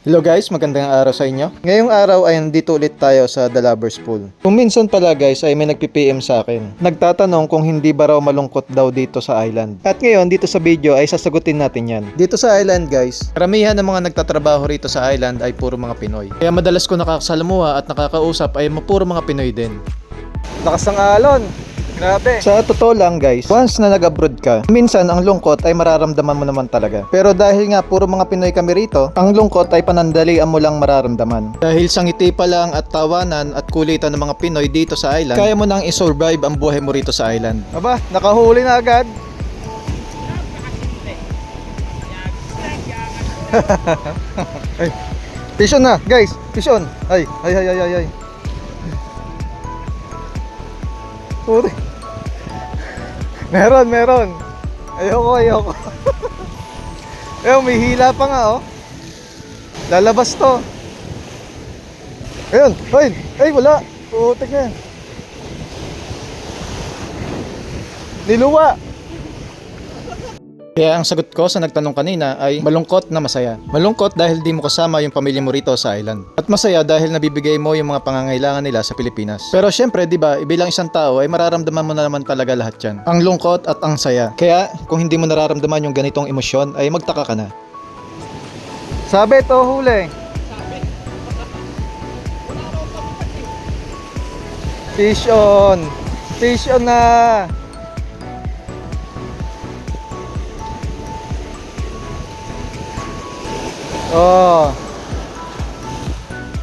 Hello guys, magandang araw sa inyo. Ngayong araw ay nandito ulit tayo sa The Lovers Pool. Kung minsan pala guys ay may nagpi-PM sa akin. Nagtatanong kung hindi ba raw malungkot daw dito sa island. At ngayon dito sa video ay sasagutin natin yan. Dito sa island guys, karamihan ng mga nagtatrabaho rito sa island ay puro mga Pinoy. Kaya madalas ko nakakasalamuha at nakakausap ay puro mga Pinoy din. Lakas ng alon! Grabe. Sa totoo lang guys, once na nag-abroad ka, minsan ang lungkot ay mararamdaman mo naman talaga. Pero dahil nga puro mga Pinoy kami rito, ang lungkot ay panandalian mo lang mararamdaman. Dahil sa ngiti pa lang at tawanan at kulitan ng mga Pinoy dito sa island, kaya mo nang isurvive ang buhay mo rito sa island. Aba, nakahuli na agad. Ay, fish on na guys, fish on. Ay. Uri. Meron. Ayoko. Ayun, may hila pa nga oh. Lalabas to. Ayun, ay wala. Putik na yan. Niluwa. Kaya ang sagot ko sa nagtanong kanina ay malungkot na masaya. Malungkot dahil di mo kasama yung pamilya mo rito sa island. At masaya dahil nabibigay mo yung mga pangangailangan nila sa Pilipinas. Pero syempre, di ba, bilang isang tao ay mararamdaman mo na naman talaga lahat yan. Ang lungkot at ang saya. Kaya kung hindi mo nararamdaman yung ganitong emosyon ay magtaka ka na. Sabit o huli? Fish on. Fish on na. Oh.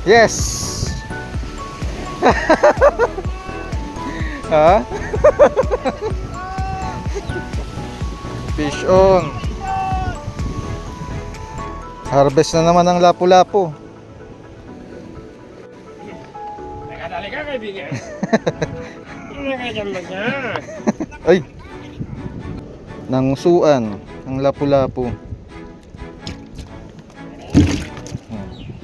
Yes. Ha? Fish on. Harvest na naman ang lapu-lapu. Nakadali ka kaibigan. Nakadali ka. Ay. Nangusuan ang lapu-lapu.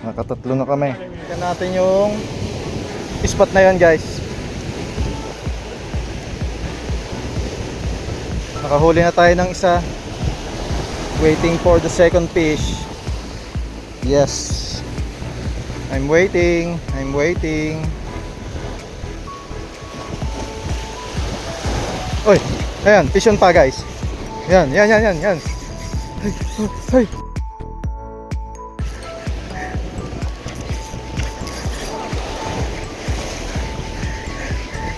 Nakatatlo na kami. Tingnan natin yung spot na yon guys. Nakahuli na tayo ng isa. Waiting for the second fish. Yes. I'm waiting. Oy, ayan, fish on pa guys. Yan. Ay.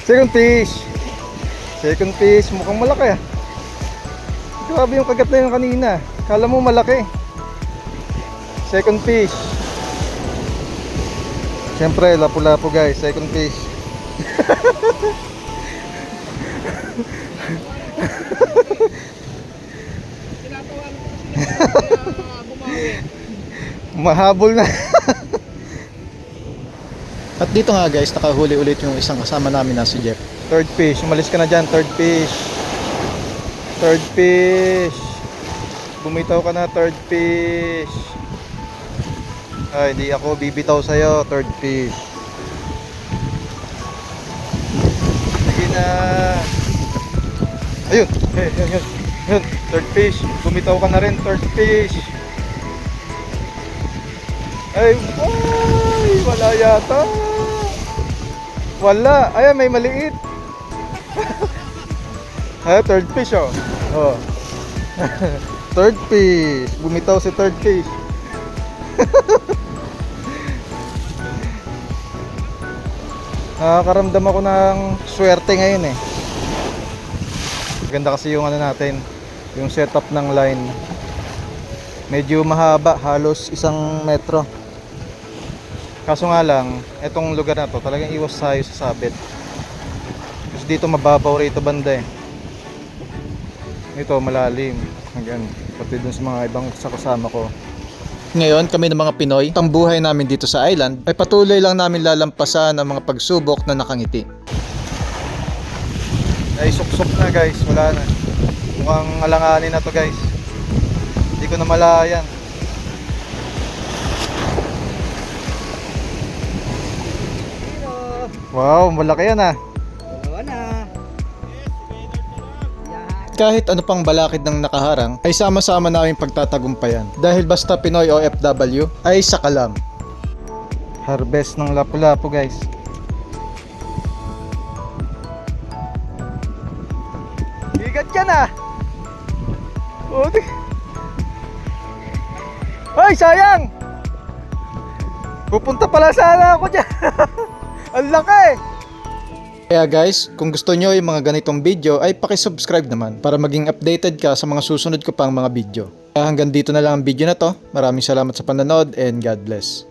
Second fish, mukhang malaki ah. Grabe yung kagat na yun kanina. Kala mo malaki. Second fish. Siyempre, lapu-lapu guys, second fish. Mahabol na. At dito nga guys, nakahuli ulit yung isang kasama namin na si Jeff. Third fish, umalis ka na dyan, third fish. Bumitaw ka na, third fish. Ay, di ako bibitaw sa'yo, third fish. Sige na. Ayun, third fish. Bumitaw ka na rin, third fish. Ay, wala yata. Wala. Ayan, may maliit. Ay, third fish oh. Third fish. Bumitaw si third fish. Nakakaramdam ako ng swerte ngayon eh. Maganda kasi yung ano natin, yung setup ng line. Medyo mahaba, halos 1 metro. Kaso nga lang, etong lugar na to talagang iwas tayo sa sabit. Kasi dito mababaw rito banda eh. Ito malalim. Hanggang pati dun sa mga ibang kasama ko. Ngayon kami ng mga Pinoy, ang buhay namin dito sa island ay patuloy lang namin lalampasan ang mga pagsubok na nakangiti. Ay suksok na guys, wala na. Mukhang alanganin na to guys. Hindi ko na malayan. Wow, malaki yan ah. Dalawa na. kahit ano pang balakid ng nakaharang ay sama-sama namin pagtatagumpayan. Dahil basta Pinoy OFW ay sakalam. Harvest ng lapu-lapu guys. Bigat yan ah! Ay, sayang! Pupunta pala sana ako dyan. Ang laki! Kaya guys, kung gusto nyo yung mga ganitong video ay pakisubscribe naman para maging updated ka sa mga susunod ko pang mga video. Kaya hanggang dito na lang ang video na to. Maraming salamat sa panonood and God bless.